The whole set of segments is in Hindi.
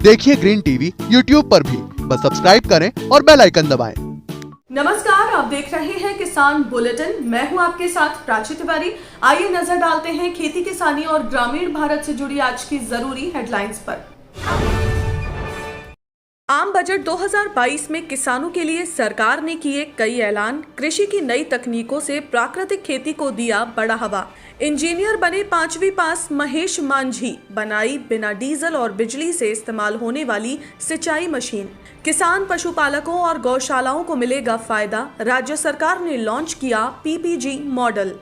देखिए ग्रीन टीवी यूट्यूब पर भी, बस सब्सक्राइब करें और बेल आइकन दबाएं। नमस्कार, आप देख रहे हैं किसान बुलेटिन। मैं हूं आपके साथ प्राची तिवारी। आइए नजर डालते हैं खेती किसानी और ग्रामीण भारत से जुड़ी आज की जरूरी हेडलाइंस पर। आम बजट 2022 में किसानों के लिए सरकार ने किए कई ऐलान। कृषि की नई तकनीकों से प्राकृतिक खेती को दिया बढ़ावा। इंजीनियर बने 5वीं पास महेश मांझी, बनाई बिना डीजल और बिजली से इस्तेमाल होने वाली सिंचाई मशीन। किसान पशुपालकों और गौशालाओं को मिलेगा फायदा। राज्य सरकार ने लॉन्च किया पीपीजी मॉडल।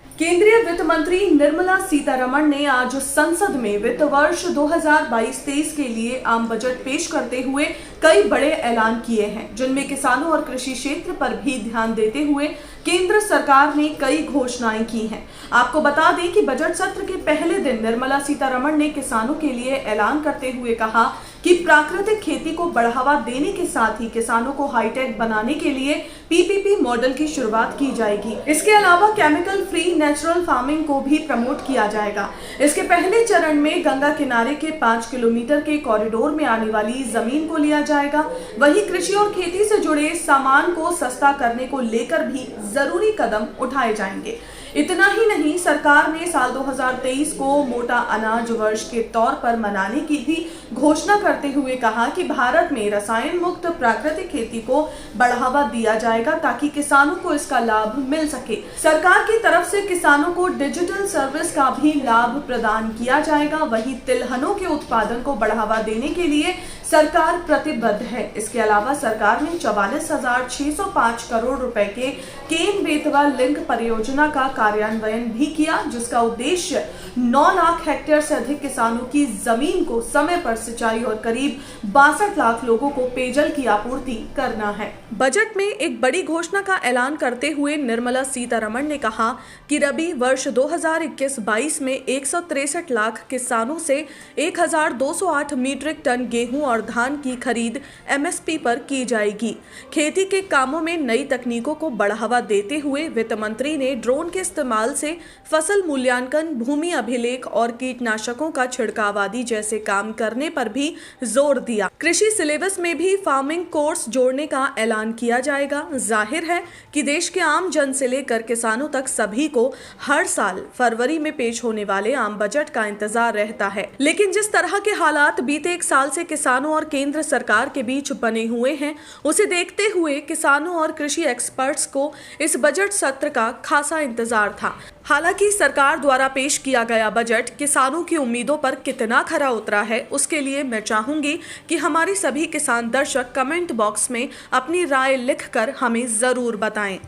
केंद्रीय वित्त मंत्री निर्मला सीतारमण ने आज संसद में वित्त वर्ष 2022-23 के लिए आम बजट पेश करते हुए कई बड़े ऐलान किए हैं, जिनमें किसानों और कृषि क्षेत्र पर भी ध्यान देते हुए केंद्र सरकार ने कई घोषणाएं की हैं। आपको बता दें कि बजट सत्र के पहले दिन निर्मला सीतारमण ने किसानों के लिए ऐलान करते हुए कहा कि प्राकृतिक खेती को बढ़ावा देने के साथ ही किसानों को हाईटेक बनाने के लिए पीपीपी मॉडल की शुरुआत की जाएगी। इसके अलावा केमिकल फ्री नेचुरल फार्मिंग को भी प्रमोट किया जाएगा। इसके पहले चरण में गंगा किनारे के 5 किलोमीटर के कॉरिडोर में आने वाली जमीन को लिया जाएगा। वहीं कृषि और खेती से जुड़े सामान को सस्ता करने को लेकर भी जरूरी कदम उठाए जाएंगे। इतना ही नहीं, सरकार ने साल 2023 को मोटा अनाज वर्ष के तौर पर मनाने की भी घोषणा करते हुए कहा कि भारत में रसायन मुक्त प्राकृतिक खेती को बढ़ावा दिया जाएगा ताकि किसानों को इसका लाभ मिल सके। सरकार की तरफ से किसानों को डिजिटल सर्विस का भी लाभ प्रदान किया जाएगा। वहीं तिलहनों के उत्पादन को बढ़ावा देने के लिए सरकार प्रतिबद्ध है। इसके अलावा सरकार ने 44,605 करोड़ रुपए के केन बेतवा लिंक परियोजना का कार्यान्वयन भी किया, जिसका उद्देश्य 9 लाख हेक्टेयर से अधिक किसानों की जमीन को समय पर सिंचाई और करीब 62 लाख लोगों को पेयजल की आपूर्ति करना है। बजट में एक बड़ी घोषणा का ऐलान करते हुए निर्मला सीतारमण ने कहा कि रबी वर्ष 2021-22 में 163 लाख किसानों से 1,208 मीट्रिक टन गेहूं और धान की खरीद एमएसपी पर की जाएगी। खेती के कामों में नई तकनीकों को बढ़ावा देते हुए वित्त मंत्री ने ड्रोन के इस्तेमाल से फसल मूल्यांकन, भूमि अभिलेख और कीटनाशकों का छिड़काव आदि जैसे काम करने पर भी जोर दिया। कृषि सिलेबस में भी फार्मिंग कोर्स जोड़ने का ऐलान किया जाएगा। जाहिर है कि देश के आम जन से लेकर किसानों तक सभी को हर साल फरवरी में पेश होने वाले आम बजट का इंतजार रहता है। लेकिन जिस तरह के हालात बीते 1 साल से किसानों और केंद्र सरकार के बीच बने हुए हैं, उसे देखते हुए किसानों और कृषि एक्सपर्ट्स को इस बजट सत्र का खासा इंतजार था। हालांकि सरकार द्वारा पेश किया गया बजट किसानों की उम्मीदों पर कितना खरा उतरा है, उसके लिए मैं चाहूंगी कि हमारे सभी किसान दर्शक कमेंट बॉक्स में अपनी राय लिखकर हमें जरूर बताएं।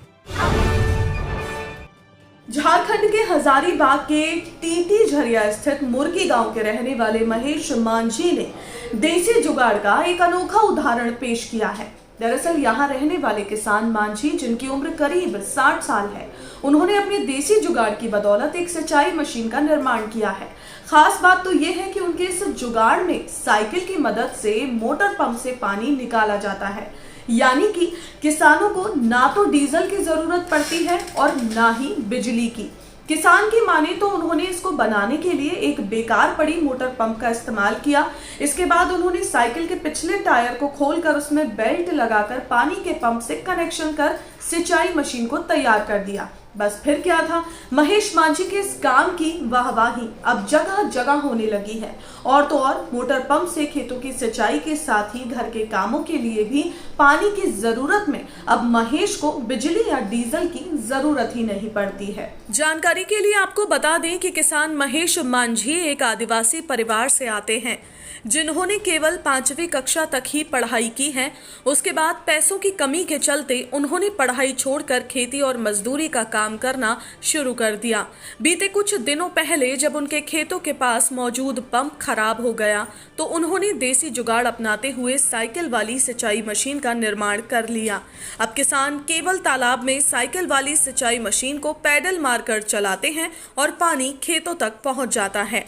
झारखंड के हजारीबाग के टीटी झरिया स्थित मुर्गी गांव के रहने वाले महेश मांझी ने देसी जुगाड़ का एक अनोखा उदाहरण पेश किया है। दरअसल यहाँ रहने वाले किसान मांझी, जिनकी उम्र करीब 60 साल है, उन्होंने अपने देसी जुगाड़ की बदौलत एक सिंचाई मशीन का निर्माण किया है। खास बात तो यह है कि उनके इस जुगाड़ में साइकिल की मदद से मोटर पंप से पानी निकाला जाता है, यानी कि किसानों को ना तो डीजल की जरूरत पड़ती है और ना ही बिजली की। किसान की माने तो उन्होंने इसको बनाने के लिए एक बेकार पड़ी मोटर पंप का इस्तेमाल किया। इसके बाद उन्होंने साइकिल के पिछले टायर को खोलकर उसमें बेल्ट लगाकर पानी के पंप से कनेक्शन कर सिंचाई मशीन को तैयार कर दिया। बस फिर क्या था, महेश मांझी के इस काम की वाहवाही अब जगह जगह होने लगी है। और तो और मोटर पंप से खेतों की सिंचाई के साथ ही घर के कामों के लिए भी पानी की जरूरत में अब महेश को बिजली या डीजल की जरूरत ही नहीं पड़ती है। जानकारी के लिए आपको बता दें कि किसान महेश मांझी एक आदिवासी परिवार से आते हैं, जिन्होंने केवल 5वीं कक्षा तक ही पढ़ाई की है। उसके बाद पैसों की कमी के चलते उन्होंने पढ़ाई छोड़कर खेती और मजदूरी का काम करना शुरू कर दिया। बीते कुछ दिनों पहले जब उनके खेतों के पास मौजूद पंप खराब हो गया, तो उन्होंने देसी जुगाड़ अपनाते हुए साइकिल वाली सिंचाई मशीन का निर्माण कर लिया। अब किसान केवल तालाब में साइकिल वाली सिंचाई मशीन को पैडल मारकर चलाते हैं और पानी खेतों तक पहुंच जाता है।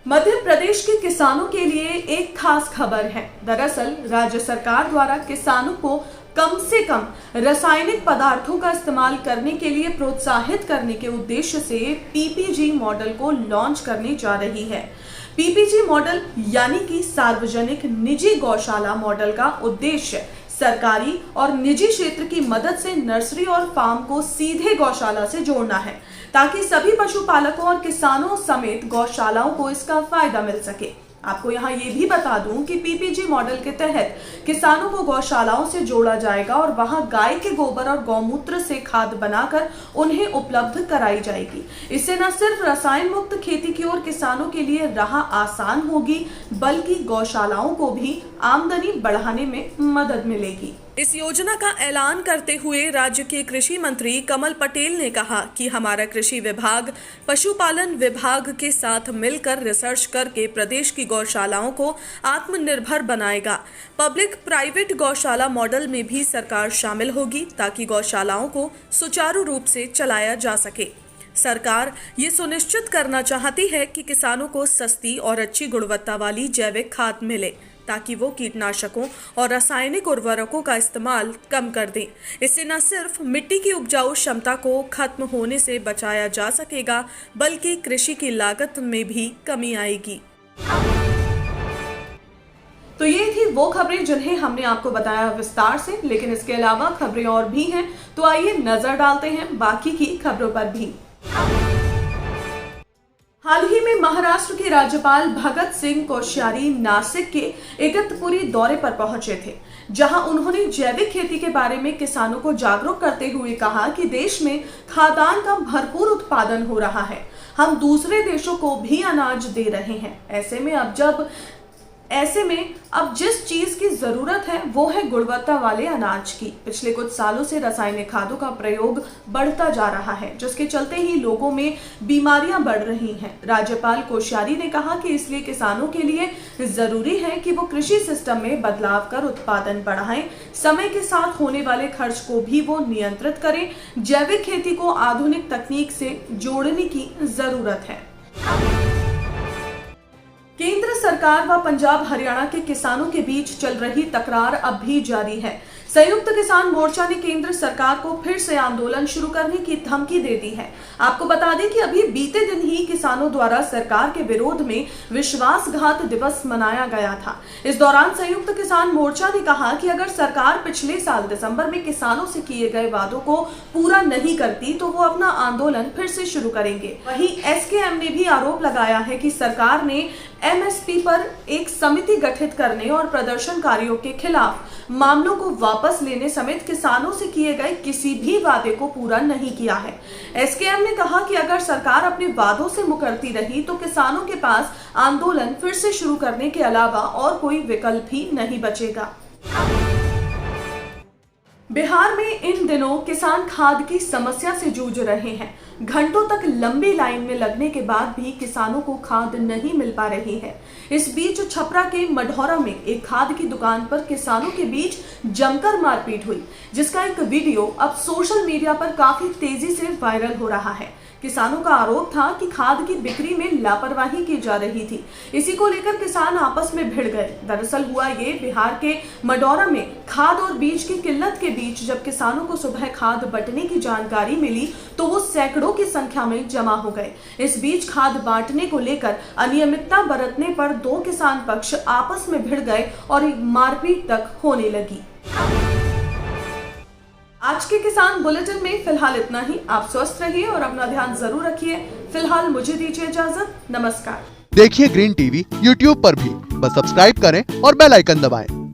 मध्य प्रदेश के किसानों के लिए एक खास खबर है। दरअसल राज्य सरकार द्वारा किसानों को कम से कम रासायनिक पदार्थों का इस्तेमाल करने के लिए प्रोत्साहित करने के उद्देश्य से पीपीजी मॉडल को लॉन्च करने जा रही है। पीपीजी मॉडल यानी कि सार्वजनिक निजी गौशाला मॉडल का उद्देश्य सरकारी और निजी क्षेत्र की मदद से नर्सरी और फार्म को सीधे गौशाला से जोड़ना है, ताकि सभी पशुपालकों और किसानों समेत गौशालाओं को इसका फायदा मिल सके। आपको यहाँ ये भी बता दूं कि पीपीजी मॉडल के तहत किसानों को गौशालाओं से जोड़ा जाएगा और वहां गाय के गोबर और गौमूत्र से खाद बनाकर उन्हें उपलब्ध कराई जाएगी। इससे न सिर्फ रसायन मुक्त खेती की ओर किसानों के लिए राह आसान होगी, बल्कि गौशालाओं को भी आमदनी बढ़ाने में मदद मिलेगी। इस योजना का ऐलान करते हुए राज्य के कृषि मंत्री कमल पटेल ने कहा कि हमारा कृषि विभाग पशुपालन विभाग के साथ मिलकर रिसर्च करके प्रदेश की गौशालाओं को आत्मनिर्भर बनाएगा। पब्लिक प्राइवेट गौशाला मॉडल में भी सरकार शामिल होगी, ताकि गौशालाओं को सुचारू रूप से चलाया जा सके। सरकार ये सुनिश्चित करना चाहती है कि किसानों को सस्ती और अच्छी गुणवत्ता वाली जैविक खाद मिले, ताकि वो कीटनाशकों और रासायनिक उर्वरकों का इस्तेमाल कम कर दें। इससे न सिर्फ मिट्टी की उपजाऊ क्षमता को खत्म होने से बचाया जा सकेगा, बल्कि कृषि की लागत में भी कमी आएगी। तो ये थी वो खबरें जिन्हें हमने आपको बताया विस्तार से, लेकिन इसके अलावा खबरें और भी हैं, तो आइए नजर डालते हैं बाकी की खबरों पर भी। हाल ही में महाराष्ट्र के राज्यपाल भगत सिंह कोश्यारी नासिक के इगतपुरी दौरे पर पहुंचे थे, जहां उन्होंने जैविक खेती के बारे में किसानों को जागरूक करते हुए कहा कि देश में खाद्यान्न का भरपूर उत्पादन हो रहा है। हम दूसरे देशों को भी अनाज दे रहे हैं। ऐसे में अब जिस चीज की जरूरत है वो है गुणवत्ता वाले अनाज की। पिछले कुछ सालों से रासायनिक खादों का प्रयोग बढ़ता जा रहा है, जिसके चलते ही लोगों में बीमारियां बढ़ रही हैं। राज्यपाल कोश्यारी ने कहा कि इसलिए किसानों के लिए जरूरी है कि वो कृषि सिस्टम में बदलाव कर उत्पादन बढ़ाएं, समय के साथ होने वाले खर्च को भी वो नियंत्रित करें। जैविक खेती को आधुनिक तकनीक से जोड़ने की जरूरत है। केंद्र सरकार व पंजाब हरियाणा के किसानों के बीच चल रही तकरार अब भी जारी है। संयुक्त किसान मोर्चा ने केंद्र सरकार को फिर से आंदोलन शुरू करने की धमकी दे दी है। आपको बता दें कि अभी बीते दिन ही किसानों द्वारा सरकार के विरोध में विश्वासघात दिवस मनाया गया था। इस दौरान संयुक्त किसान मोर्चा ने कहा कि अगर सरकार पिछले साल दिसंबर में किसानों से किए गए वादों को पूरा नहीं करती तो वो अपना आंदोलन फिर से शुरू करेंगे। वहीं एसकेएम ने भी आरोप लगाया है कि सरकार ने एमएसपी पर एक समिति गठित करने और प्रदर्शनकारियों के खिलाफ मामलों को वापस लेने समेत किसानों से किए गए किसी भी वादे को पूरा नहीं किया है। एसकेएम ने कहा कि अगर सरकार अपने वादों से मुकरती रही तो किसानों के पास आंदोलन फिर से शुरू करने के अलावा और कोई विकल्प ही नहीं बचेगा। बिहार में इन दिनों किसान खाद की समस्या से जूझ रहे हैं। घंटों तक लंबी लाइन में लगने के बाद भी किसानों को खाद नहीं मिल पा रही है। इस बीच छपरा के मढ़ौरा में एक खाद की दुकान पर किसानों के बीच जमकर मारपीट हुई, जिसका एक वीडियो अब सोशल मीडिया पर काफी तेजी से वायरल हो रहा है। किसानों का आरोप था कि खाद की बिक्री में लापरवाही की जा रही थी। इसी को लेकर किसान आपस में भिड़ गए। दरअसल हुआ ये बिहार के मढ़ौरा में खाद और बीज की किल्लत के बीच जब किसानों को सुबह खाद बंटने की जानकारी मिली तो वो सैकड़ों की संख्या में जमा हो गए। इस बीच खाद बांटने को लेकर अनियमितता बरतने पर दो किसान पक्ष आपस में भिड़ गए और मारपीट तक होने लगी। आज के किसान बुलेटिन में फिलहाल इतना ही। आप स्वस्थ रहिए और अपना ध्यान जरूर रखिए। फिलहाल मुझे दीजिए इजाजत। नमस्कार। देखिए ग्रीन टीवी यूट्यूब पर भी, बस सब्सक्राइब करें और बेल आइकन दबाएं।